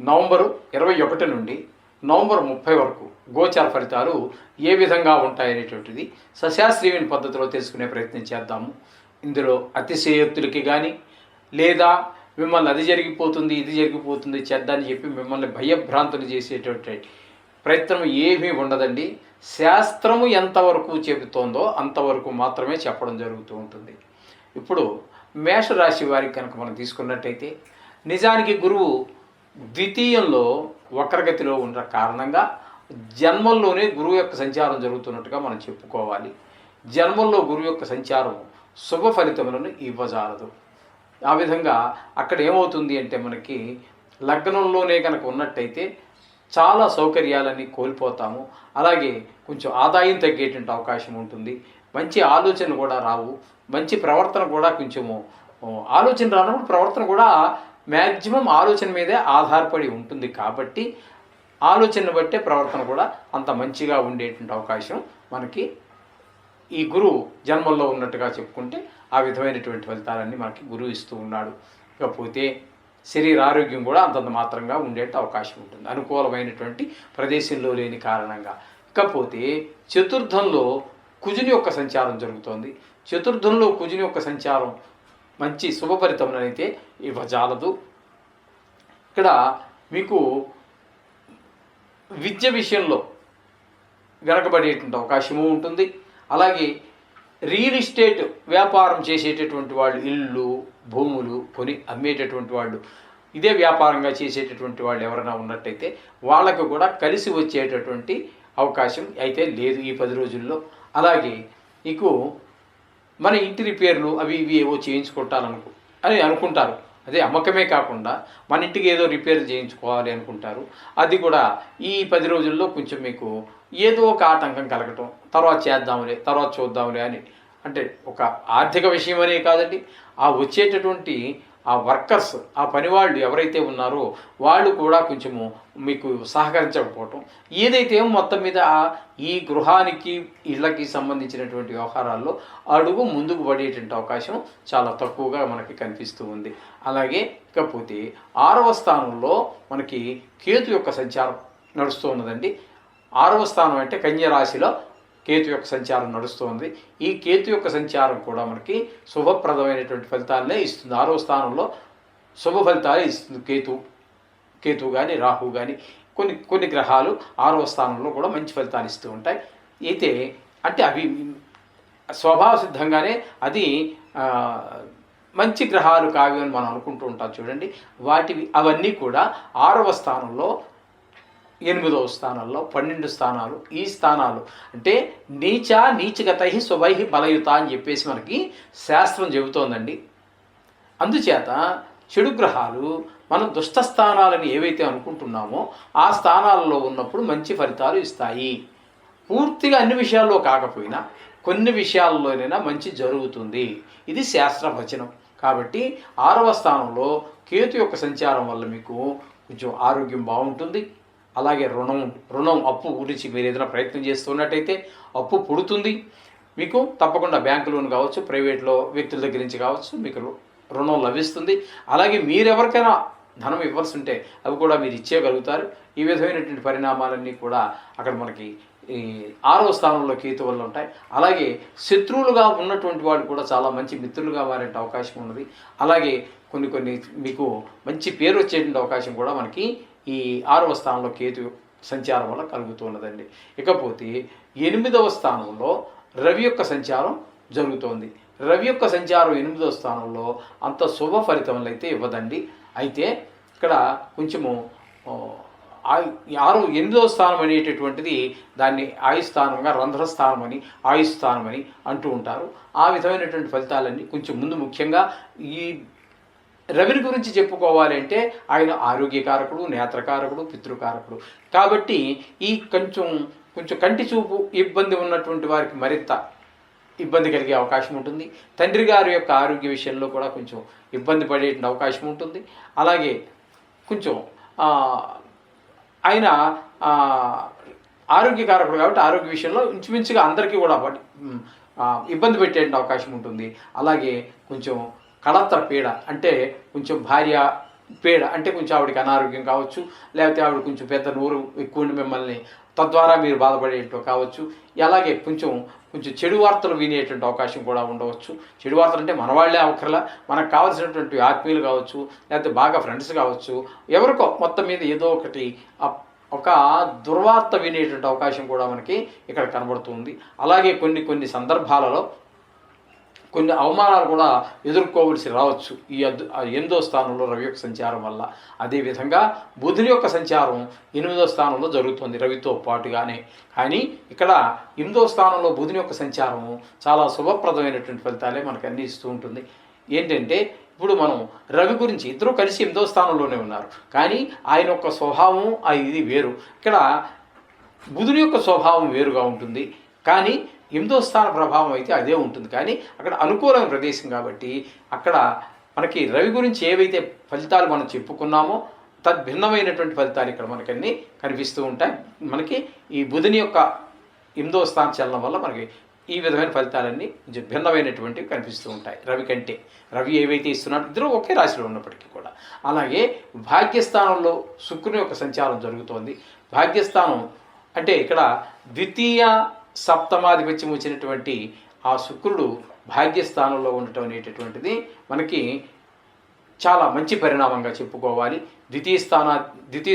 November 21 నుండి November 30 వరకు గోచార ఫలితాలు ఏ విధంగా ఉంటాయనేటువంటిది సశాస్త్రీయ పద్ధతిలో తెలుసుకునే ప్రయత్నం చేద్దాము. ఇందులో అతిశయోక్తులకి కానీ లేదా మిమ్మల్ని అది జరిగిపోతుంది ఇది జరిగిపోతుంది చేద్దామని చెప్పి మిమ్మల్ని భయభ్రాంతులు చేసేటువంటి ప్రయత్నం ఏమీ ఉండదండి. శాస్త్రము ఎంతవరకు చెబుతోందో అంతవరకు మాత్రమే చెప్పడం జరుగుతూ ఉంటుంది. ఇప్పుడు మేషరాశి వారికి కనుక మనం తీసుకున్నట్టయితే నిజానికి గురువు ద్వితీయంలో వక్రగతిలో ఉన్న కారణంగా జన్మల్లోనే గురువు యొక్క సంచారం జరుగుతున్నట్టుగా మనం చెప్పుకోవాలి. జన్మల్లో గురువు యొక్క సంచారం శుభ ఫలితములను ఇవ్వజాలదు. ఆ విధంగా అక్కడ ఏమవుతుంది అంటే మనకి లగ్నంలోనే కనుక ఉన్నట్టయితే చాలా సౌకర్యాలన్నీ కోల్పోతాము. అలాగే కొంచెం ఆదాయం తగ్గేటువంటి అవకాశం ఉంటుంది. మంచి ఆలోచనలు కూడా రావు. మంచి ప్రవర్తన కూడా కొంచెము ఆలోచన రానప్పుడు ప్రవర్తన కూడా మ్యాక్సిమం ఆలోచన మీదే ఆధారపడి ఉంటుంది. కాబట్టి ఆలోచనను బట్టే ప్రవర్తన కూడా అంత మంచిగా ఉండేటువంటి అవకాశం మనకి ఈ గురువు జన్మల్లో ఉన్నట్టుగా చెప్పుకుంటే ఆ విధమైనటువంటి ఫలితాలన్నీ మనకి గురువు ఇస్తూ ఉన్నాడు. ఇకపోతే శరీర ఆరోగ్యం కూడా అంతంత మాత్రంగా ఉండే అవకాశం ఉంటుంది అనుకూలమైనటువంటి ప్రదేశంలో లేని కారణంగా. ఇకపోతే చతుర్థంలో కుజుని యొక్క సంచారం జరుగుతోంది. చతుర్థంలో కుజుని యొక్క సంచారం మంచి శుభఫలితమునైతే ఇవ్వజాలదు. ఇక్కడ మీకు విద్య విషయంలో వెనకబడేటువంటి అవకాశము ఉంటుంది. అలాగే రియల్ ఎస్టేట్ వ్యాపారం చేసేటటువంటి వాళ్ళు, ఇళ్ళు భూములు కొని అమ్మేటటువంటి వాళ్ళు, ఇదే వ్యాపారంగా చేసేటటువంటి వాళ్ళు ఎవరైనా ఉన్నట్టయితే వాళ్ళకు కూడా కలిసి వచ్చేటటువంటి అవకాశం అయితే లేదు ఈ 10 రోజుల్లో. అలాగే నీకు మన ఇంటి రిపేర్లు అవి ఇవి ఏవో అని అనుకుంటారు. అదే అమ్మకమే కాకుండా మన ఇంటికి ఏదో రిపేర్ చేయించుకోవాలి అనుకుంటారు. అది కూడా ఈ 10 రోజుల్లో కొంచెం మీకు ఏదో ఒక ఆటంకం కలగటం, తర్వాత చేద్దాంలే తర్వాత చూద్దాంలే అని. అంటే ఒక ఆర్థిక విషయం అనే కాదండి, ఆ వచ్చేటటువంటి ఆ వర్కర్స్, ఆ పనివాళ్ళు ఎవరైతే ఉన్నారో వాళ్ళు కూడా కొంచెము మీకు సహకరించకపోవటం, ఏదైతే మొత్తం మీద ఈ గృహానికి ఇళ్ళకి సంబంధించినటువంటి వ్యవహారాల్లో అడుగు ముందుకు పడేటువంటి అవకాశం చాలా తక్కువగా మనకి కనిపిస్తూ ఉంది. అలాగే ఇకపోతే 6వ స్థానంలో మనకి కేతు యొక్క సంచారం నడుస్తూ ఉన్నదండి. 6వ స్థానం అంటే కన్యా రాశిలో కేతు యొక్క సంచారం నడుస్తుంది. ఈ కేతు యొక్క సంచారం కూడా మనకి శుభప్రదమైనటువంటి ఫలితాలనే ఇస్తుంది. 6వ స్థానంలో శుభ ఫలితాలే ఇస్తుంది కేతు కానీ రాహు కానీ కొన్ని గ్రహాలు 6వ స్థానంలో కూడా మంచి ఫలితాలు ఇస్తూ ఉంటాయి. అయితే అంటే అవి స్వభావ సిద్ధంగానే అది మంచి గ్రహాలు కావి అని మనం అనుకుంటూ ఉంటాం చూడండి. అవన్నీ కూడా 6వ స్థానంలో, 8వ స్థానాల్లో, 12 స్థానాలు, ఈ స్థానాలు అంటే నీచగతై శుభై బలయుత అని చెప్పేసి మనకి శాస్త్రం చెబుతోందండి. అందుచేత చెడు గ్రహాలు మనం దుష్ట స్థానాలని ఏవైతే అనుకుంటున్నామో ఆ స్థానాలలో ఉన్నప్పుడు మంచి ఫలితాలు ఇస్తాయి. పూర్తిగా అన్ని విషయాల్లో కాకపోయినా కొన్ని విషయాల్లోనైనా మంచి జరుగుతుంది. ఇది శాస్త్రవచనం. కాబట్టి 6వ స్థానంలో కేతు యొక్క సంచారం వల్ల మీకు కొంచెం ఆరోగ్యం బాగుంటుంది. అలాగే రుణం అప్పు గురించి మీరు ఏదైనా ప్రయత్నం చేస్తున్నట్టయితే అప్పు పుడుతుంది. మీకు తప్పకుండా బ్యాంకు లోన్ కావచ్చు, ప్రైవేట్లో వ్యక్తుల దగ్గర నుంచి కావచ్చు, మీకు రుణం లభిస్తుంది. అలాగే మీరెవరికైనా ధనం ఇవ్వాల్సి ఉంటే అవి కూడా మీరు ఇచ్చేయగలుగుతారు. ఈ విధమైనటువంటి పరిణామాలన్నీ కూడా అక్కడ మనకి ఈ 6వ స్థానంలో కేతు వల్ల ఉంటాయి. అలాగే శత్రువులుగా ఉన్నటువంటి వాళ్ళు కూడా చాలా మంచి మిత్రులుగా మారే అవకాశం ఉన్నది. అలాగే కొన్ని మీకు మంచి పేరు వచ్చేటువంటి అవకాశం కూడా మనకి ఈ 6వ స్థానంలో కేతు సంచారం వల్ల కలుగుతున్నదండి. ఇకపోతే 8వ స్థానంలో రవి యొక్క సంచారం జరుగుతోంది. రవి యొక్క సంచారం 8వ స్థానంలో అంత శుభ ఫలితములు అయితే ఇవ్వదండి. అయితే ఇక్కడ కొంచెము 8వ స్థానం అనేటటువంటిది దాన్ని ఆయుస్థానంగా, రంధ్రస్థానం అని, ఆయుస్థానం అని అంటూ ఉంటారు. ఆ విధమైనటువంటి ఫలితాలన్నీ కొంచెం ముందు ముఖ్యంగా ఈ రవిని గురించి చెప్పుకోవాలి అంటే ఆయన ఆరోగ్యకారకుడు, నేత్రకారకుడు, పితృకారకుడు. కాబట్టి ఈ కొంచెం కంటి చూపు ఇబ్బంది ఉన్నటువంటి వారికి మరింత ఇబ్బంది కలిగే అవకాశం ఉంటుంది. తండ్రి గారి యొక్క ఆరోగ్య విషయంలో కూడా కొంచెం ఇబ్బంది పడేటువంటి అవకాశం ఉంటుంది. అలాగే కొంచెం ఆయన ఆరోగ్యకారకుడు కాబట్టి ఆరోగ్య విషయంలో ఇంచుమించుగా అందరికీ కూడా ఇబ్బంది పెట్టేటువంటి అవకాశం ఉంటుంది. అలాగే కొంచెం కళత్ర పీడ అంటే కొంచెం భార్య పీడ అంటే కొంచెం ఆవిడకి అనారోగ్యం కావచ్చు, లేకపోతే ఆవిడ కొంచెం పెద్ద నోరు ఎక్కువ ఉండి మిమ్మల్ని తద్వారా మీరు బాధపడేటట్టు కావచ్చు. అలాగే కొంచెం చెడు వార్తలు వినేటువంటి అవకాశం కూడా ఉండవచ్చు. చెడు వార్తలు అంటే మన వాళ్ళే అవకరలా, మనకు కావాల్సినటువంటి ఆత్మీయులు కావచ్చు, లేకపోతే బాగా ఫ్రెండ్స్ కావచ్చు, ఎవరికో మొత్తం మీద ఏదో ఒకటి ఒక దుర్వార్త వినేటువంటి అవకాశం కూడా మనకి ఇక్కడ కనబడుతుంది. అలాగే కొన్ని సందర్భాలలో కొన్ని అవమానాలు కూడా ఎదుర్కోవలసి రావచ్చు ఈ 8వ స్థానంలో రవి యొక్క సంచారం వల్ల. అదేవిధంగా బుధుని యొక్క సంచారం 8వ స్థానంలో జరుగుతుంది రవితో పాటుగానే. కానీ ఇక్కడ 8వ స్థానంలో బుధుని యొక్క సంచారం చాలా శుభప్రదమైనటువంటి ఫలితాలే మనకు అన్ని ఇస్తూ ఉంటుంది. ఏంటంటే ఇప్పుడు మనం రవి గురించి ఇద్దరూ కలిసి 8వ స్థానంలోనే ఉన్నారు, కానీ ఆయన యొక్క స్వభావం ఇది వేరు. ఇక్కడ బుధుని యొక్క స్వభావం వేరుగా ఉంటుంది, కానీ 8వ స్థాన ప్రభావం అయితే అదే ఉంటుంది. కానీ అక్కడ అనుకూలమైన ప్రదేశం కాబట్టి అక్కడ మనకి రవి గురించి ఏవైతే ఫలితాలు మనం చెప్పుకున్నామో తద్భిన్నమైనటువంటి ఫలితాలు ఇక్కడ మనకన్నీ కనిపిస్తూ ఉంటాయి. మనకి ఈ బుధుని యొక్క 8వ స్థానం చలనం వల్ల మనకి ఈ విధమైన ఫలితాలన్నీ కొంచెం భిన్నమైనటువంటివి కనిపిస్తూ ఉంటాయి రవి కంటే. రవి ఏవైతే ఇస్తున్నాడో ఇద్దరు ఒకే రాశిలో ఉన్నప్పటికీ కూడా. అలాగే భాగ్యస్థానంలో శుక్రుని యొక్క సంచారం జరుగుతోంది. భాగ్యస్థానం అంటే ఇక్కడ ద్వితీయ సప్తమాధిపత్యం వచ్చినటువంటి ఆ శుక్రుడు భాగ్యస్థానంలో ఉండటం అనేటటువంటిది మనకి చాలా మంచి పరిణామంగా చెప్పుకోవాలి. ద్వితీయ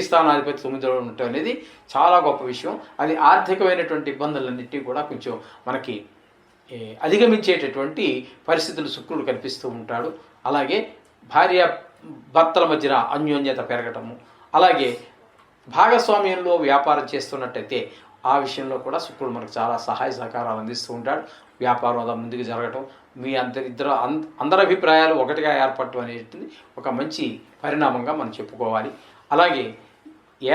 స్థానాధిపతి 9లో ఉండటం అనేది చాలా గొప్ప విషయం. అది ఆర్థికమైనటువంటి ఇబ్బందులన్నింటినీ కూడా కొంచెం మనకి అధిగమించేటటువంటి పరిస్థితులు శుక్రుడు కల్పిస్తూ ఉంటాడు. అలాగే భార్య భర్తల మధ్యన అన్యోన్యత పెరగటము, అలాగే భాగస్వామ్యంలో వ్యాపారం చేస్తున్నట్టయితే ఆ విషయంలో కూడా శుక్రుడు మనకు చాలా సహాయ సహకారాలు అందిస్తూ ఉంటాడు. వ్యాపారం అలా ముందుకు జరగటం, మీ అందరి అభిప్రాయాలు ఒకటిగా ఏర్పడటం అనేది ఒక మంచి పరిణామంగా మనం చెప్పుకోవాలి. అలాగే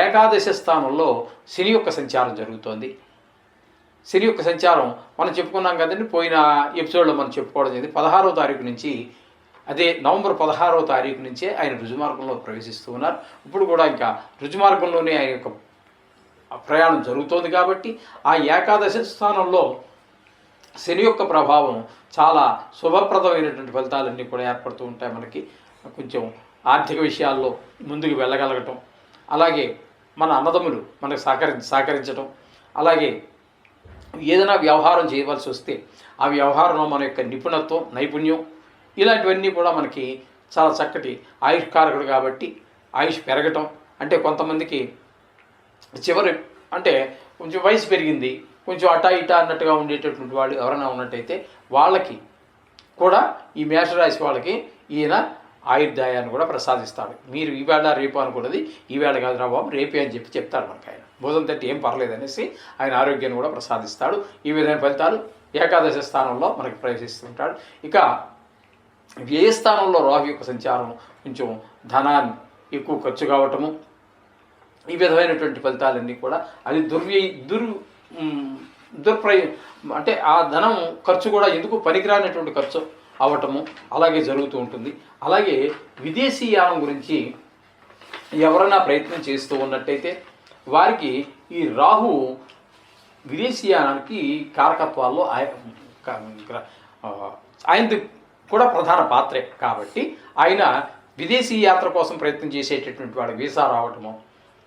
ఏకాదశ స్థానంలో శని యొక్క సంచారం జరుగుతోంది. శని యొక్క సంచారం మనం చెప్పుకున్నాం కదండి, పోయిన ఎపిసోడ్లో మనం చెప్పుకోవడం జరిగింది. 16వ తారీఖు నుంచి, అదే నవంబర్ 16వ తారీఖు నుంచే ఆయన రుజుమార్గంలో ప్రవేశిస్తూ ఉన్నారు. ఇప్పుడు కూడా ఇంకా రుజుమార్గంలోనే ఆయన యొక్క ప్రయాణం జరుగుతోంది. కాబట్టి ఆ ఏకాదశ స్థానంలో శని యొక్క ప్రభావం చాలా శుభప్రదమైనటువంటి ఫలితాలన్నీ కూడా ఏర్పడుతూ ఉంటాయి. మనకి కొంచెం ఆర్థిక విషయాల్లో ముందుకు వెళ్ళగలగటం, అలాగే మన అన్నదమ్ములు మనకు సహకరించటం, అలాగే ఏదైనా వ్యవహారం చేయవలసి వస్తే ఆ వ్యవహారంలో మన యొక్క నిపుణత్వం, నైపుణ్యం ఇలాంటివన్నీ కూడా మనకి చాలా చక్కటి ఆయుష్కారకుడు కాబట్టి ఆయుష్ పెరగటం. అంటే కొంతమందికి చివరి అంటే కొంచెం వయసు పెరిగింది, కొంచెం అటా ఇటా అన్నట్టుగా ఉండేటటువంటి వాళ్ళు ఎవరైనా ఉన్నట్టయితే వాళ్ళకి కూడా ఈ మేషరాశి వాళ్ళకి ఈయన ఆయుర్దాయాన్ని కూడా ప్రసాదిస్తాడు. మీరు ఈవేళ రేపు అనుకున్నది ఈవేళ కాదు రా బాబు రేపే అని చెప్తాడు మనకు. ఆయన భోజనం తట్టి ఏం పర్లేదు అనేసి ఆయన ఆరోగ్యాన్ని కూడా ప్రసాదిస్తాడు. ఈ విధమైన ఫలితాలు ఏకాదశ స్థానంలో మనకి ప్రవేశిస్తుంటాడు. ఇక వ్యయ స్థానంలో రాహు యొక్క సంచారం కొంచెం ధనాన్ని ఎక్కువ ఖర్చు కావటము, ఈ విధమైనటువంటి ఫలితాలన్నీ కూడా అది అంటే ఆ ధనం ఖర్చు కూడా ఎందుకు పనికిరానటువంటి ఖర్చు అవ్వటము అలాగే జరుగుతూ ఉంటుంది. అలాగే విదేశీయానం గురించి ఎవరైనా ప్రయత్నం చేస్తూ ఉన్నట్టయితే వారికి ఈ రాహు విదేశీయానానికి కారకత్వాల్లో ఆయనది కూడా ప్రధాన పాత్రే. కాబట్టి ఆయన విదేశీ యాత్ర కోసం ప్రయత్నం చేసేటటువంటి వాడికి వీసా రావటము,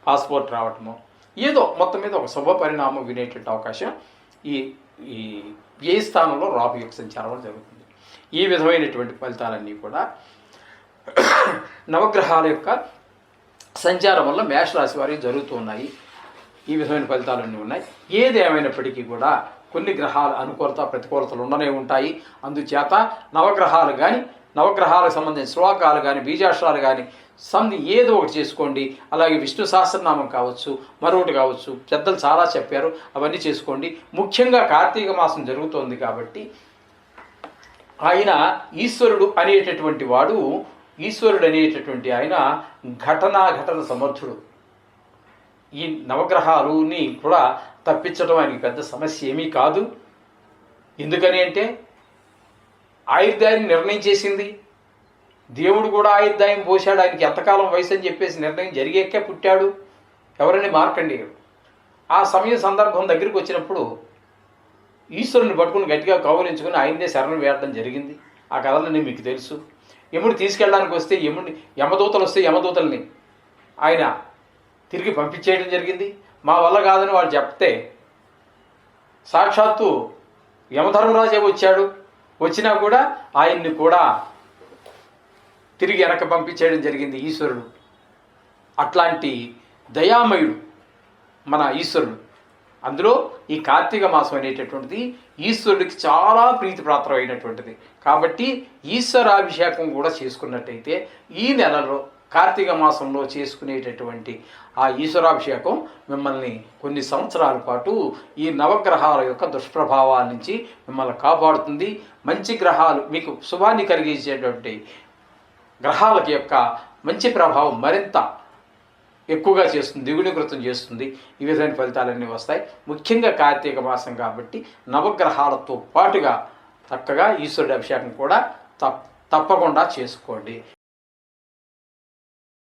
పాస్పోర్ట్ రావటము, ఏదో మొత్తం మీద ఒక శుభ పరిణామం వినేటువంటి అవకాశం ఈ వ్యయ స్థానంలో రాహు యొక్క సంచారం జరుగుతుంది. ఈ విధమైనటువంటి ఫలితాలన్నీ కూడా నవగ్రహాల యొక్క సంచారం వల్ల మేషరాశి వారికి జరుగుతూ ఉన్నాయి. ఈ విధమైన ఫలితాలన్నీ ఉన్నాయి. ఏది ఏమైనప్పటికీ కూడా కొన్ని గ్రహాల అనుకూలత ప్రతికూలతలు ఉండనే ఉంటాయి. అందుచేత నవగ్రహాలు కానీ, నవగ్రహాలకు సంబంధించిన శ్లోకాలు కానీ, బీజాక్షరాలు కానీ ఏదో ఒకటి చేసుకోండి. అలాగే విష్ణు సహస్రనామం కావచ్చు, మరొకటి కావచ్చు, పెద్దలు చాలా చెప్పారు, అవన్నీ చేసుకోండి. ముఖ్యంగా కార్తీక మాసం జరుగుతోంది కాబట్టి ఆయన ఈశ్వరుడు అనేటటువంటి వాడు, ఈశ్వరుడు అనేటటువంటి ఆయన ఘటన సమర్థుడు. ఈ నవగ్రహాలుని కూడా తప్పించడం ఆయనకి పెద్ద సమస్య ఏమీ కాదు. ఎందుకని అంటే ఆయుర్దాయాన్ని నిర్ణయం చేసింది దేవుడు, కూడా ఆయుర్దాయం పోశాడు. ఆయనకి ఎంతకాలం వయసు అని చెప్పేసి నిర్ణయం జరిగాకే పుట్టాడు ఎవరని మార్కండేయుడు. ఆ సమయం సందర్భం దగ్గరికి వచ్చినప్పుడు ఈశ్వరుని పట్టుకుని గట్టిగా కౌగిలించుకుని ఆయన్నే శరణం వేయడం జరిగింది. ఆ కథలన్నీ మీకు తెలుసు. యముడు తీసుకెళ్ళడానికి వస్తే యమదూతలు వస్తే యమదూతల్ని ఆయన తిరిగి పంపించేయడం జరిగింది. మా వల్ల కాదని వాళ్ళు చెప్తే సాక్షాత్తు యమధర్మరాజే వచ్చాడు. వచ్చినా కూడా ఆయన్ని కూడా తిరిగి వెనక్కి పంపించేయడం జరిగింది ఈశ్వరుడు. అట్లాంటి దయామయుడు మన ఈశ్వరుడు. అందులో ఈ కార్తీక మాసం అనేటటువంటిది ఈశ్వరుడికి చాలా ప్రీతిపాత్రమైనటువంటిది. కాబట్టి ఈశ్వరాభిషేకం కూడా చేసుకున్నట్టయితే ఈ నెలలో కార్తీక మాసంలో చేసుకునేటటువంటి ఆ ఈశ్వరాభిషేకం మిమ్మల్ని కొన్ని సంవత్సరాల పాటు ఈ నవగ్రహాల యొక్క దుష్ప్రభావాల నుంచి మిమ్మల్ని కాపాడుతుంది. మంచి గ్రహాలు మీకు శుభాన్ని కలిగించేటువంటి గ్రహాలకి యొక్క మంచి ప్రభావం మరింత ఎక్కువగా చేస్తుంది, ద్విగుణీకృతం చేస్తుంది. ఈ విధమైన ఫలితాలన్నీ వస్తాయి. ముఖ్యంగా కార్తీక మాసం కాబట్టి నవగ్రహాలతో పాటుగా చక్కగా ఈశ్వరుడి అభిషేకం కూడా తప్పకుండా చేసుకోండి.